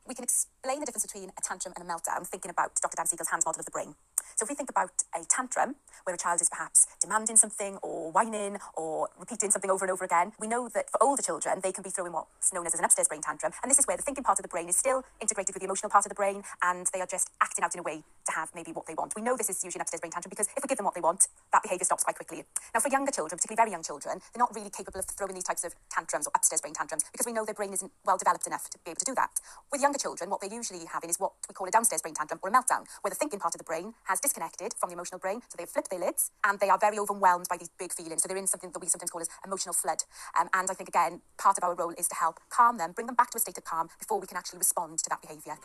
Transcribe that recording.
We can explain the difference between a tantrum and a meltdown thinking about Dr. Dan Siegel's HANDS model of the brain. So if we think about a tantrum, where a child is perhaps demanding something or whining or repeating something over and over again, we know that for older children, they can be throwing what's known as an upstairs brain tantrum. And this is where the thinking part of the brain is still integrated with the emotional part of the brain, and they are just acting out in a way to have maybe what they want. We know this is usually an upstairs brain tantrum because if we give them what they want, that behaviour stops quite quickly. Now, for younger children, particularly very young children, they're not really capable of throwing these types of tantrums or upstairs brain tantrums because we know their brain isn't well developed enough to be able to do that. With younger children, what they're usually having is what we call a downstairs brain tantrum or a meltdown, where the thinking part of the brain has disconnected from the emotional brain, so they've flipped their lids and they are very overwhelmed by these big feelings. So they're in something that we sometimes call as emotional flood. And I think, again, part of our role is to help calm them, bring them back to a state of calm before we can actually respond to that behaviour.